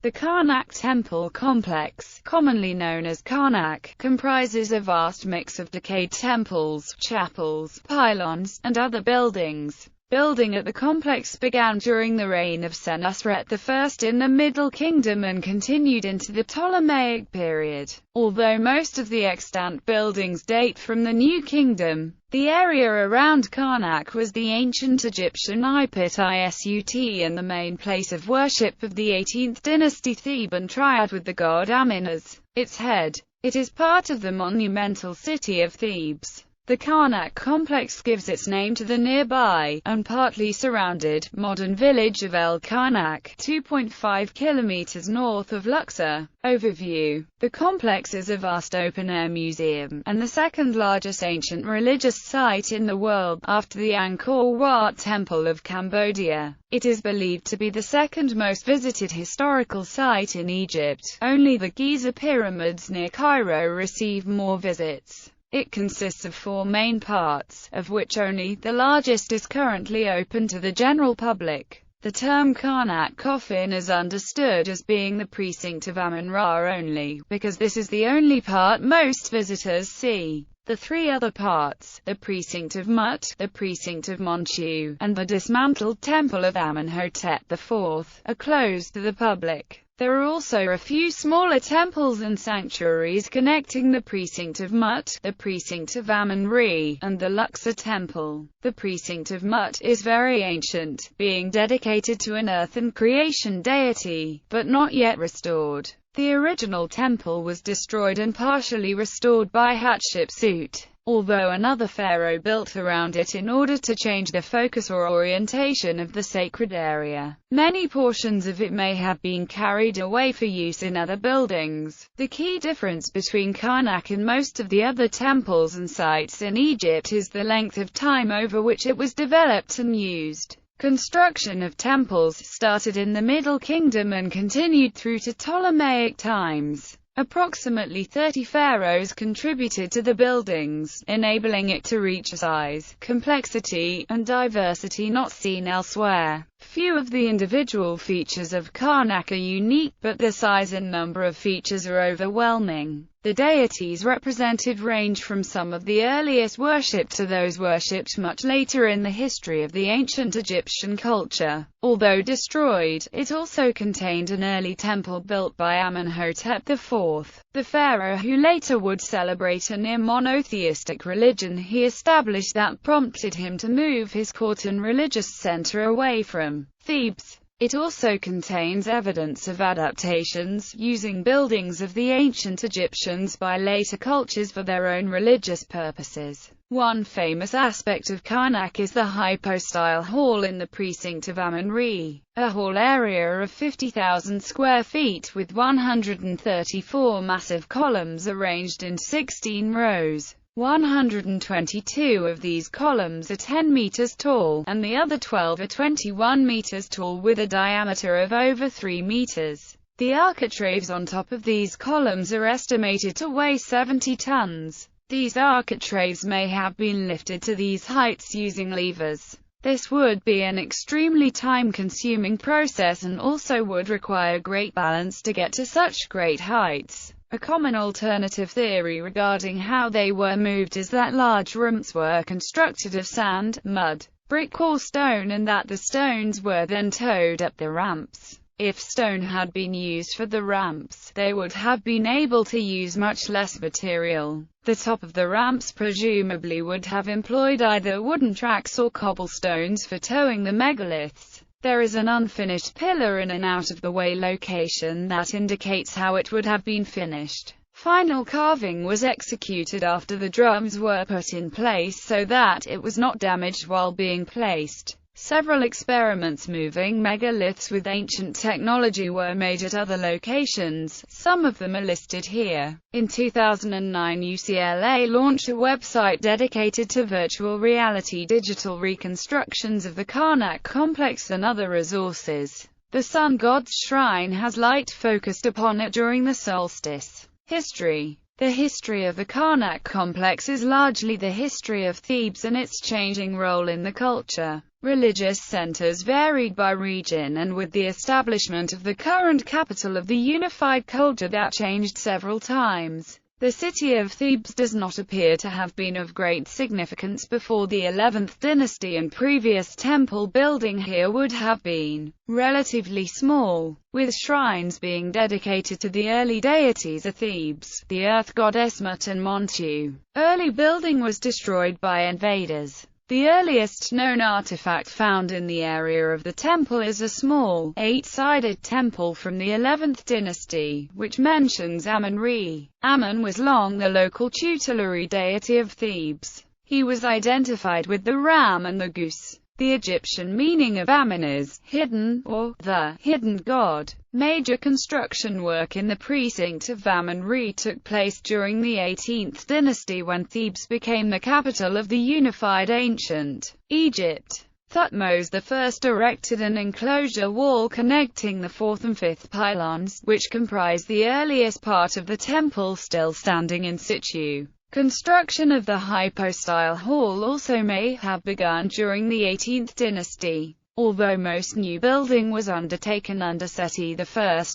The Karnak temple complex, commonly known as Karnak, comprises a vast mix of decayed temples, chapels, pylons, and other buildings. Building at the complex began during the reign of Senusret I in the Middle Kingdom and continued into the Ptolemaic period. Although most of the extant buildings date from the New Kingdom, the area around Karnak was the ancient Egyptian Ipit Isut and the main place of worship of the 18th dynasty Theban triad with the god Amun as its head. It is part of the monumental city of Thebes. The Karnak complex gives its name to the nearby, and partly surrounded, modern village of El Karnak, 2.5 kilometers north of Luxor. Overview. The complex is a vast open-air museum, and the second largest ancient religious site in the world, after the Angkor Wat Temple of Cambodia. It is believed to be the second most visited historical site in Egypt. Only the Giza pyramids near Cairo receive more visits. It consists of 4 main parts, of which only the largest is currently open to the general public. The term Karnak coffin is understood as being the precinct of Amun-Ra only, because this is the only part most visitors see. The 3 other parts, the precinct of Mut, the precinct of Monchu, and the dismantled temple of Amenhotep IV, are closed to the public. There are also a few smaller temples and sanctuaries connecting the precinct of Mut, the precinct of Amun-Re, and the Luxor temple. The precinct of Mut is very ancient, being dedicated to an earthen creation deity, but not yet restored. The original temple was destroyed and partially restored by Hatshepsut, although another pharaoh built around it in order to change the focus or orientation of the sacred area. Many portions of it may have been carried away for use in other buildings. The key difference between Karnak and most of the other temples and sites in Egypt is the length of time over which it was developed and used. Construction of temples started in the Middle Kingdom and continued through to Ptolemaic times. Approximately 30 pharaohs contributed to the buildings, enabling it to reach a size, complexity, and diversity not seen elsewhere. Few of the individual features of Karnak are unique, but the size and number of features are overwhelming. The deities represented range from some of the earliest worshipped to those worshipped much later in the history of the ancient Egyptian culture. Although destroyed, it also contained an early temple built by Amenhotep IV, the pharaoh who later would celebrate a near-monotheistic religion he established that prompted him to move his court and religious center away from Thebes. It also contains evidence of adaptations, using buildings of the ancient Egyptians by later cultures for their own religious purposes. One famous aspect of Karnak is the hypostyle hall in the precinct of Amun-Re, a hall area of 50,000 square feet with 134 massive columns arranged in 16 rows. 122 of these columns are 10 meters tall, and the other 12 are 21 meters tall with a diameter of over 3 meters. The architraves on top of these columns are estimated to weigh 70 tons. These architraves may have been lifted to these heights using levers. This would be an extremely time-consuming process and also would require great balance to get to such great heights. A common alternative theory regarding how they were moved is that large ramps were constructed of sand, mud, brick or stone and that the stones were then towed up the ramps. If stone had been used for the ramps, they would have been able to use much less material. The top of the ramps presumably would have employed either wooden tracks or cobblestones for towing the megaliths. There is an unfinished pillar in an out-of-the-way location that indicates how it would have been finished. Final carving was executed after the drums were put in place so that it was not damaged while being placed. Several experiments moving megaliths with ancient technology were made at other locations, some of them are listed here. In 2009 UCLA launched a website dedicated to virtual reality digital reconstructions of the Karnak complex and other resources. The sun god's shrine has light focused upon it during the solstice. History. The history of the Karnak complex is largely the history of Thebes and its changing role in the culture. Religious centers varied by region, and with the establishment of the current capital of the unified culture that changed several times. The city of Thebes does not appear to have been of great significance before the 11th dynasty, and previous temple building here would have been relatively small, with shrines being dedicated to the early deities of Thebes, the earth goddess Mut and Montu. Early building was destroyed by invaders. The earliest known artifact found in the area of the temple is a small, 8-sided temple from the 11th dynasty, which mentions Amun-Re. Amun was long the local tutelary deity of Thebes. He was identified with the ram and the goose. The Egyptian meaning of Amun is hidden, or the hidden god. Major construction work in the precinct of Amun-Re took place during the 18th dynasty, when Thebes became the capital of the unified ancient Egypt. Thutmose I erected an enclosure wall connecting the 4th and 5th pylons, which comprise the earliest part of the temple still standing in situ. Construction of the hypostyle hall also may have begun during the 18th dynasty, although most new building was undertaken under Seti I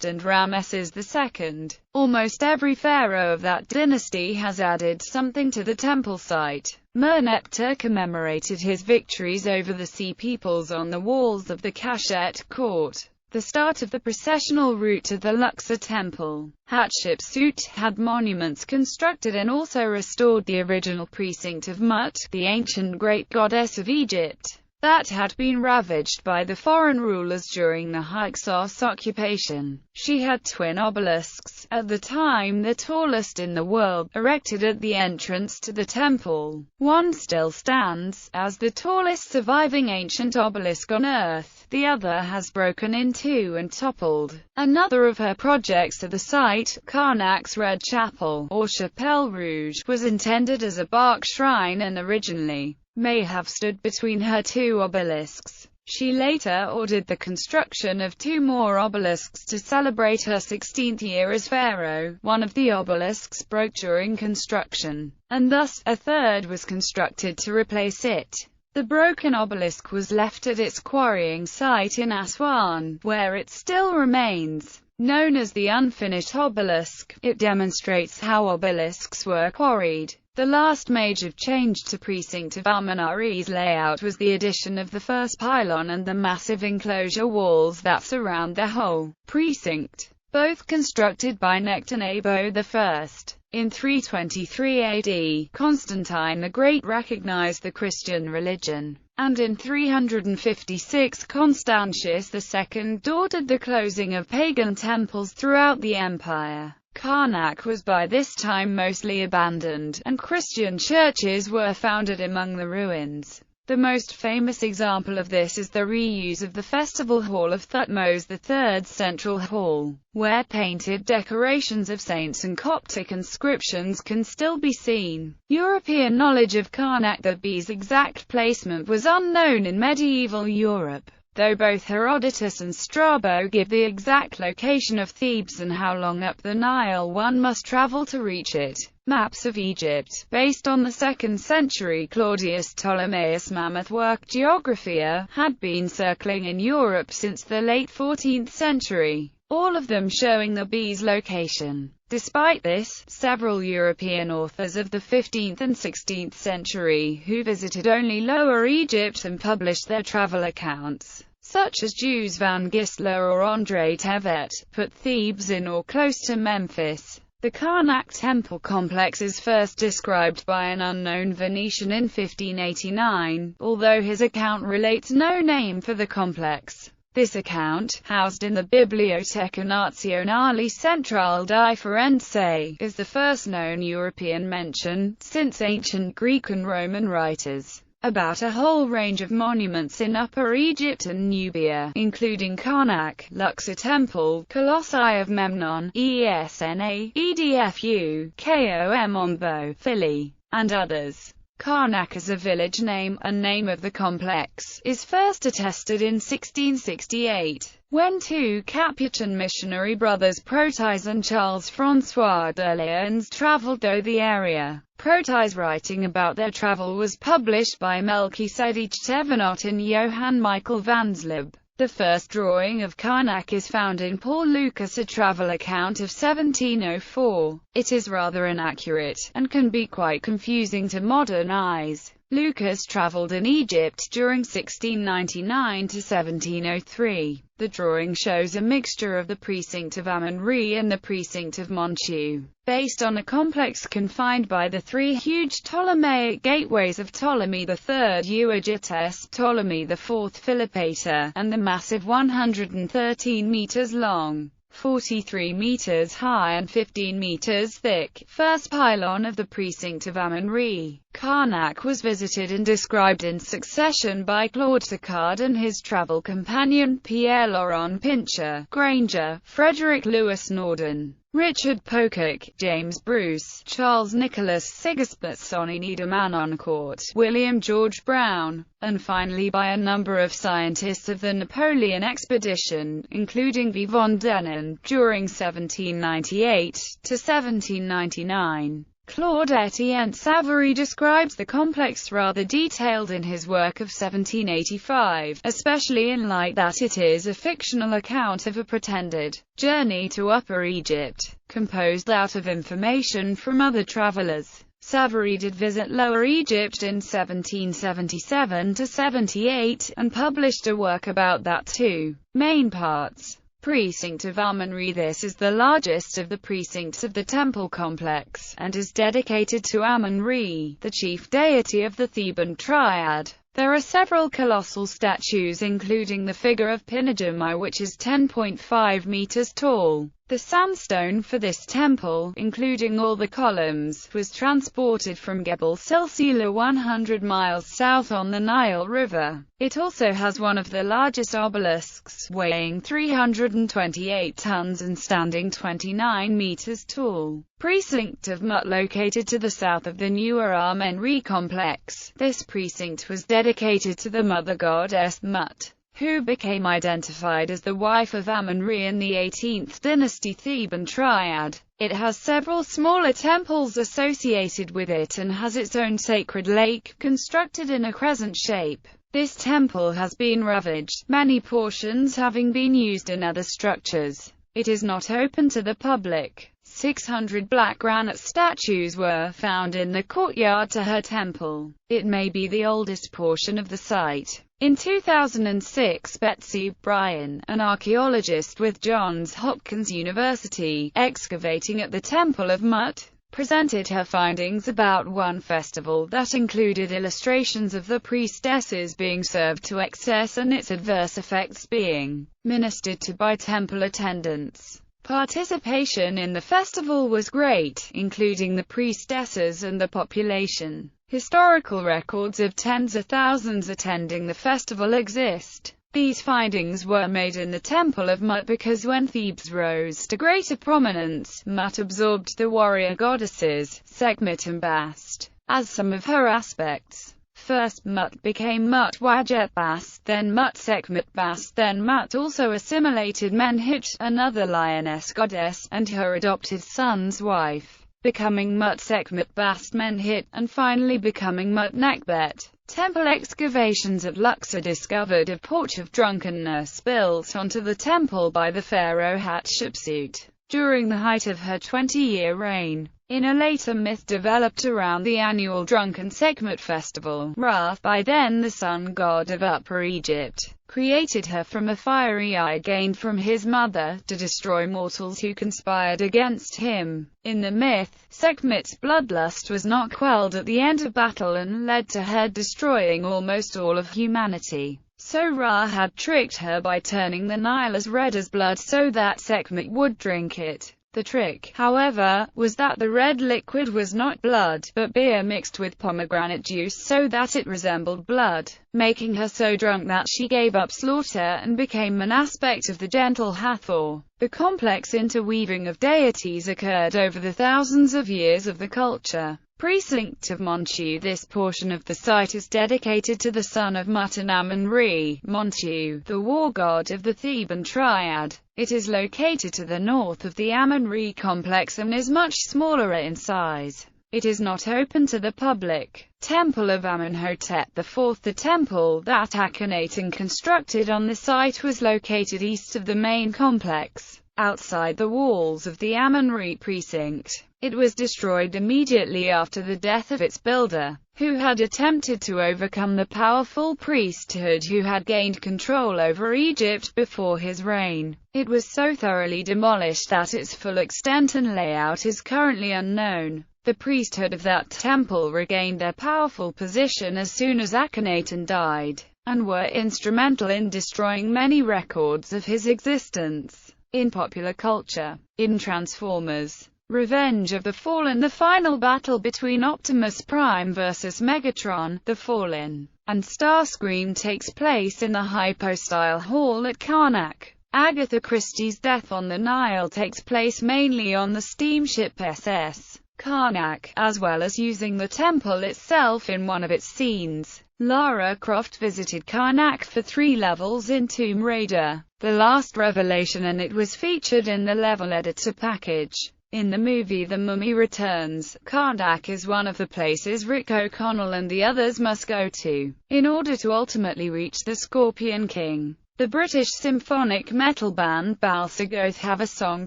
and Ramesses II. Almost every pharaoh of that dynasty has added something to the temple site. Merneptah commemorated his victories over the Sea Peoples on the walls of the Kashet court, the start of the processional route to the Luxor temple. Hatshepsut had monuments constructed and also restored the original precinct of Mut, the ancient great goddess of Egypt, that had been ravaged by the foreign rulers during the Hyksos occupation. She had twin obelisks, at the time the tallest in the world, erected at the entrance to the temple. One still stands, as the tallest surviving ancient obelisk on Earth. The other has broken in two and toppled. Another of her projects to the site, Karnak's Red Chapel, or Chapelle Rouge, was intended as a bark shrine and originally may have stood between her two obelisks. She later ordered the construction of two more obelisks to celebrate her 16th year as pharaoh. One of the obelisks broke during construction, and thus, a third was constructed to replace it. The broken obelisk was left at its quarrying site in Aswan, where it still remains. Known as the unfinished obelisk, it demonstrates how obelisks were quarried. The last major change to precinct of Amun-Re's layout was the addition of the first pylon and the massive enclosure walls that surround the whole precinct, both constructed by Nectanebo I. In 323 AD, Constantine the Great recognized the Christian religion, and in 356 Constantius II ordered the closing of pagan temples throughout the empire. Karnak was by this time mostly abandoned, and Christian churches were founded among the ruins. The most famous example of this is the reuse of the festival hall of Thutmose III's central hall, where painted decorations of saints and Coptic inscriptions can still be seen. European knowledge of Karnak, the bee's exact placement, was unknown in medieval Europe, though both Herodotus and Strabo give the exact location of Thebes and how long up the Nile one must travel to reach it. Maps of Egypt, based on the 2nd century Claudius Ptolemaeus' mammoth work Geographia, had been circling in Europe since the late 14th century, all of them showing the bee's location. Despite this, several European authors of the 15th and 16th century who visited only Lower Egypt and published their travel accounts, such as Jews van Gistler or André Tevet, put Thebes in or close to Memphis. The Karnak temple complex is first described by an unknown Venetian in 1589, although his account relates no name for the complex. This account, housed in the Biblioteca Nazionale Centrale di Firenze, is the first known European mention, since ancient Greek and Roman writers, about a whole range of monuments in Upper Egypt and Nubia, including Karnak, Luxor Temple, Colossi of Memnon, Esna, Edfu, Kom Ombo, Philly, and others. Karnak as a village name, and name of the complex, is first attested in 1668, when two Capuchin missionary brothers Protais and Charles-François de Lyons travelled through the area. Protais writing about their travel was published by Melchizedek Thevenot and Johann Michael van Zleb. The first drawing of Karnak is found in Paul Lucas, a travel account of 1704. It is rather inaccurate, and can be quite confusing to modern eyes. Lucas travelled in Egypt during 1699 to 1703. The drawing shows a mixture of the precinct of Amun-Re and the precinct of Monchu, based on a complex confined by the three huge Ptolemaic gateways of Ptolemy III Euergetes, Ptolemy IV Philopator, and the massive 113 meters long, 43 meters high and 15 meters thick, first pylon of the precinct of Amun-Re. Karnak was visited and described in succession by Claude Sicard and his travel companion Pierre-Laurent Pincher, Granger, Frederick Lewis Norden, Richard Pocock, James Bruce, Charles Nicholas Sigisbert Sonny Niedermanoncourt, William George Brown, and finally by a number of scientists of the Napoleon expedition, including V. von Dennen, during 1798 to 1799. Claude Etienne Savary describes the complex rather detailed in his work of 1785, especially in light that it is a fictional account of a pretended journey to Upper Egypt, composed out of information from other travelers. Savary did visit Lower Egypt in 1777 to 78, and published a work about that too. Main parts. Precinct of Amun-Re. This is the largest of the precincts of the temple complex, and is dedicated to Amun-Re, the chief deity of the Theban triad. There are several colossal statues, including the figure of Pinajamai, which is 10.5 meters tall. The sandstone for this temple, including all the columns, was transported from Gebel Silsila 100 miles south on the Nile River. It also has one of the largest obelisks, weighing 328 tons and standing 29 meters tall. Precinct of Mut, located to the south of the newer Amun-Re complex. This precinct was dedicated to the mother goddess Mut, who became identified as the wife of Amun-Re in the 18th dynasty Theban triad. It has several smaller temples associated with it and has its own sacred lake, constructed in a crescent shape. This temple has been ravaged, many portions having been used in other structures. It is not open to the public. 600 black granite statues were found in the courtyard to her temple. It may be the oldest portion of the site. In 2006, Betsy Bryan, an archaeologist with Johns Hopkins University, excavating at the Temple of Mut, presented her findings about one festival that included illustrations of the priestesses being served to excess and its adverse effects being ministered to by temple attendants. Participation in the festival was great, including the priestesses and the population. Historical records of tens of thousands attending the festival exist. These findings were made in the Temple of Mut because when Thebes rose to greater prominence, Mut absorbed the warrior goddesses, Sekhmet and Bast, as some of her aspects. First Mut became Mut Wajet Bast, then Mut Sekhmet Bast, then Mut also assimilated Menhit, another lioness goddess, and her adopted son's wife, becoming Mut Sekhmet Bast Menhit, and finally becoming Mut Nekbet. Temple excavations at Luxor discovered a porch of drunkenness built onto the temple by the pharaoh Hatshepsut during the height of her 20-year reign. In a later myth developed around the annual drunken Sekhmet festival, Ra, by then the sun god of Upper Egypt, created her from a fiery eye gained from his mother, to destroy mortals who conspired against him. In the myth, Sekhmet's bloodlust was not quelled at the end of battle and led to her destroying almost all of humanity. So Ra had tricked her by turning the Nile as red as blood so that Sekhmet would drink it. The trick, however, was that the red liquid was not blood, but beer mixed with pomegranate juice so that it resembled blood, making her so drunk that she gave up slaughter and became an aspect of the gentle Hathor. The complex interweaving of deities occurred over the thousands of years of the culture. Precinct of Monchu. This portion of the site is dedicated to the son of Mutton Amun-Re, Monchu, the war god of the Theban triad. It is located to the north of the Amun-Re complex and is much smaller in size. It is not open to the public. Temple of Amenhotep IV. The temple that Akhenaten constructed on the site was located east of the main complex, outside the walls of the Amun-Re precinct. It was destroyed immediately after the death of its builder, who had attempted to overcome the powerful priesthood who had gained control over Egypt before his reign. It was so thoroughly demolished that its full extent and layout is currently unknown. The priesthood of that temple regained their powerful position as soon as Akhenaten died, and were instrumental in destroying many records of his existence. In popular culture, in Transformers: Revenge of the Fallen, the final battle between Optimus Prime vs. Megatron, the Fallen, and Starscream takes place in the Hypostyle Hall at Karnak. Agatha Christie's Death on the Nile takes place mainly on the steamship SS Karnak, as well as using the temple itself in one of its scenes. Lara Croft visited Karnak for 3 levels in Tomb Raider: The Last Revelation, and it was featured in the level editor package. In the movie The Mummy Returns, Karnak is one of the places Rick O'Connell and the others must go to, in order to ultimately reach the Scorpion King. The British symphonic metal band Balsagoth have a song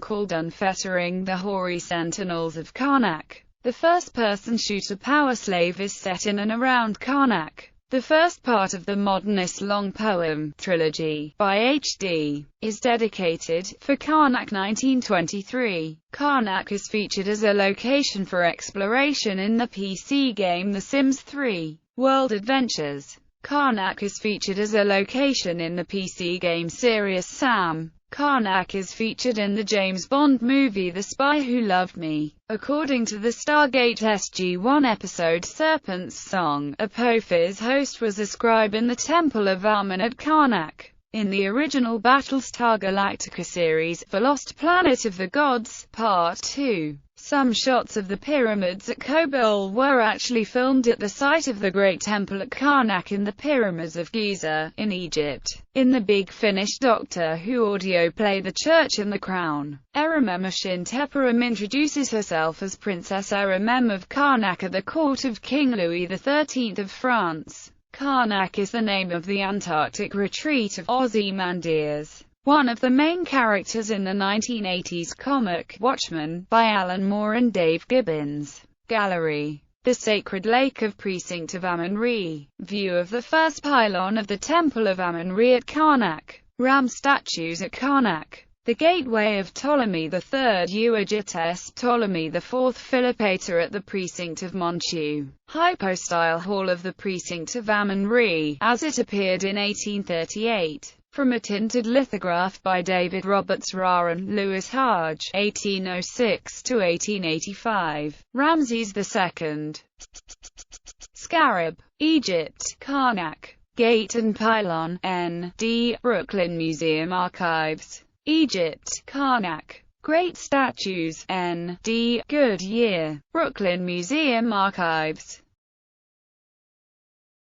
called Unfettering the Hoary Sentinels of Karnak. The first-person shooter Power Slave is set in and around Karnak. The first part of the modernist long poem trilogy by H.D. is dedicated for Karnak 1923. Karnak is featured as a location for exploration in the PC game The Sims 3: World Adventures. Karnak is featured as a location in the PC game Serious Sam. Karnak is featured in the James Bond movie The Spy Who Loved Me. According to the Stargate SG-1 episode Serpent's Song, Apophy's host was a scribe in the Temple of Amun at Karnak. In the original Battlestar Galactica series, The Lost Planet of the Gods, Part 2, some shots of the pyramids at Kobol were actually filmed at the site of the Great Temple at Karnak in the Pyramids of Giza, in Egypt. In the Big Finish Doctor Who audio play The Church and the Crown, Erimemeshin Teperim introduces herself as Princess Erimem of Karnak at the court of King Louis XIII of France. Karnak is the name of the Antarctic retreat of Ozymandias, one of the main characters in the 1980s comic Watchmen, by Alan Moore and Dave Gibbons. Gallery: The Sacred Lake of Precinct of Amun-Re. View of the first pylon of the Temple of Amun-Re at Karnak. Ram statues at Karnak. The Gateway of Ptolemy III Euergetes, Ptolemy IV Philopator at the Precinct of Monchu. Hypostyle Hall of the Precinct of Amun-Re, as it appeared in 1838. From a tinted lithograph by David Roberts Raran, Lewis Hodge, 1806 to 1885. Ramses II. Scarab, Egypt, Karnak. Gate and Pylon, N.D., Brooklyn Museum Archives. Egypt, Karnak. Great Statues, N.D., Goodyear, Brooklyn Museum Archives.